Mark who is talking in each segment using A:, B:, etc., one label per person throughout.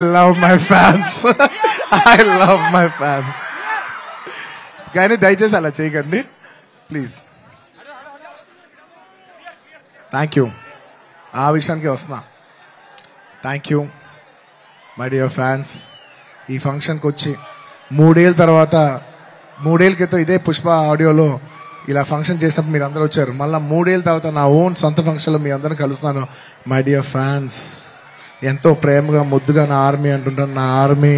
A: love my fans. I love my fans. కానీ దయచేసి అలా చేయకండి ప్లీజ్. Thank you. ఆ విషయానికి వస్తున్నా. Thank you my dear fans. ఈ ఫంక్షన్కి వచ్చి 3 ఏళ్ళ తర్వాత 3 ఏళ్ళ క్రితం ఇదే పుష్ప ఆడియోలో ఇలా ఫంక్షన్ చేసినప్పుడు మీరు అందరూ వచ్చారు. మళ్ళీ 3 ఏళ్ళ తర్వాత నా ఓన్ సొంత ఫంక్షన్లో మీ అందరిని కలుస్తున్నాను. మై డియర్ ఫ్యాన్స్, ఎంతో ప్రేమగా ముద్దుగా నా ఆర్మీ అంటుంటాను. నా army,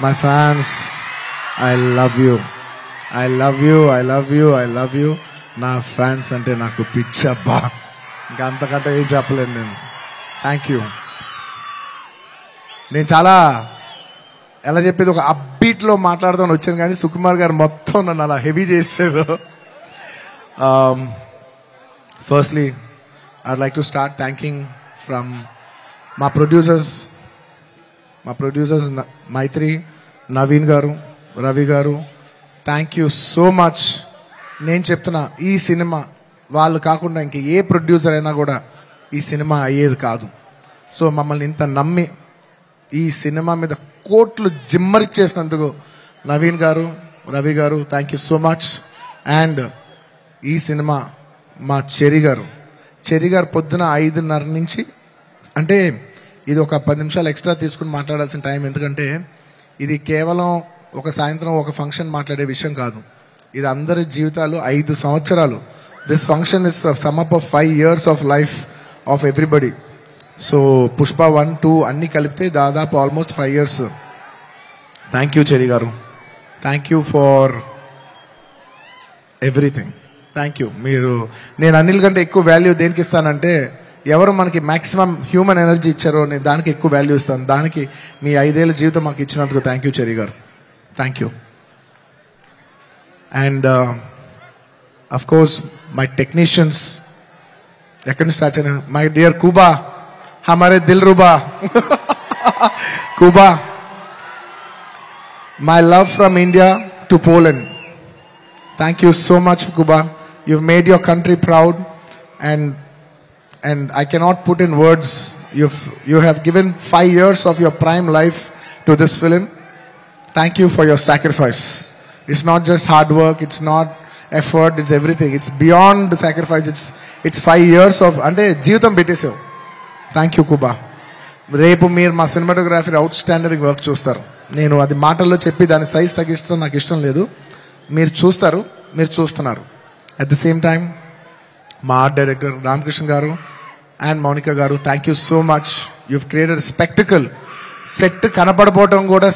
A: my fans, I love you, I love you, I love you, I love you. నా ఫ్యాన్స్ అంటే నాకు పిచ్చబ్బా, ఇంకా అంతకంటే ఏం చెప్పలేను నేను. Thank you. నేను చాలా ఎలా చెప్పేది ఒక అప్బీట్లో మాట్లాడదామని వచ్చాను, కానీ సుకుమార్ గారు మొత్తం నన్ను అలా హెవీ చేశారు. Firstly I'd like to start thanking from మా ప్రొడ్యూసర్స్ మైత్రి, నవీన్ గారు, రవి గారు. Thank you so much. నేను చెప్తున్నా, ఈ సినిమా వాళ్ళు కాకుండా ఇంక ఏ ప్రొడ్యూసర్ అయినా కూడా ఈ సినిమా అయ్యేది కాదు. సో మమ్మల్ని ఇంత నమ్మి ఈ సినిమా మీద కోట్లు జిమ్మరిచ్చేసినందుకు నవీన్ గారు, రవి గారు, thank you so much. And ఈ సినిమా మా చెరి గారు పొద్దున 5:30 నుంచి, అంటే ఇది ఒక 10 నిమిషాలు ఎక్స్ట్రా తీసుకుని మాట్లాడాల్సిన టైం, ఎందుకంటే ఇది కేవలం ఒక సాయంత్రం ఒక ఫంక్షన్ మాట్లాడే విషయం కాదు. ఇది అందరి జీవితాలు 5 సంవత్సరాలు. This function is sum up of 5 years of life of everybody. So Pushpa 1, 2 అన్ని కలిపితే దాదాపు almost 5 years. Thank you Cheri గారు, thank you for everything. Thank you. నేను అన్నిల కంటే ఎక్కువ వాల్యూ దేనికి ఇస్తానంటే, ఎవరు మనకి మాక్సిమం హ్యూమన్ ఎనర్జీ ఇచ్చారో నేను దానికి ఎక్కువ వాల్యూ ఇస్తాను. దానికి మీ 5 ఏళ్ళ జీవితం మాకు ఇచ్చినందుకు థ్యాంక్ యూ చెరి గారు, thank you. And of course my technicians, ఎక్కడి నుంచి స్టార్ట్ అయినా, మై డియర్ కూబా, హమారే దిల్ రుబా Kuba, my love from India to Poland. Thank you so much, Kuba. You've made your country proud, and I cannot put in words. You have given 5 years of your prime life to this film. Thank you for your sacrifice. It's not just hard work. It's not effort. It's everything. It's beyond the sacrifice. It's 5 years of ante jeevitam pettesavu. Thank you, Kuba. రేపు మీరు మా cinematography out standard work చూస్తారు. నేను అది మాటల్లో చెప్పి దాని size తగ్గిస్తాం నాకు ఇష్టం లేదు. మీరు చూస్తారు, మీరు చూస్తున్నారు. అట్ ది సేమ్ టైం మా ఆర్ట్ డైరెక్టర్ రామకృష్ణ గారు అండ్ మౌనిక గారు, thank you so much. You've created spectacle. Set కనపడపోవటం కూడా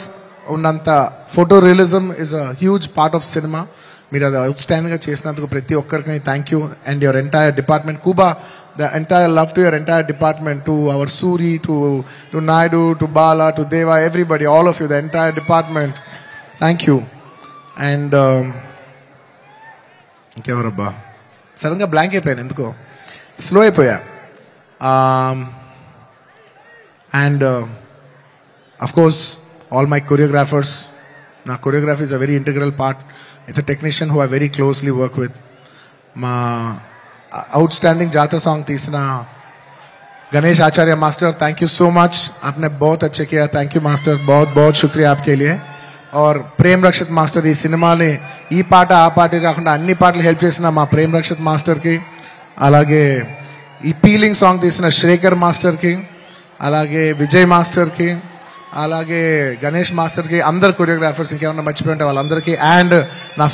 A: ఉన్నంత photo realism is a huge part of cinema. మీరు అది అవుట్ స్టాండింగ్గా చేసినందుకు ప్రతి ఒక్కరికి thank you. And your entire department Kuba, the entire love to your entire department, to our Suri, to Naidu, to Bala, to Deva, everybody, all of you, the entire department, thank you. And ఇంకెవరబ్బా, సడన్గా blank అయిపోయాను, ఎందుకో slow అయిపోయా. And of course all my choreographers. నా choreography is a very integral part. It's a technician who I very closely work with. మా outstanding जाता song तीसरा Ganesh Acharya master, thank you so much. आपने बहुत अच्छे किया. थैंक यू मास्टर, बहुत बहुत शुक्रिया आपके लिए. और प्रेम रक्षित मास्टर, ఈ సినిమాని ఈ పాట ఆ పాట కాకుండా అన్ని పాటలు హెల్ప్ చేసిన మా ప్రేమ్ రక్షిత్ మాస్టర్కి, అలాగే ఈ పీలింగ్ సాంగ్ తీసిన శ్రేఖర్ మాస్టర్కి, అలాగే విజయ్ మాస్టర్కి, అలాగే గణేష్ మాస్టర్కి, అందరు కొరియోగ్రాఫర్స్, ఇంకేమన్నా మర్చిపోయి ఉంటే వాళ్ళందరికీ. అండ్ నా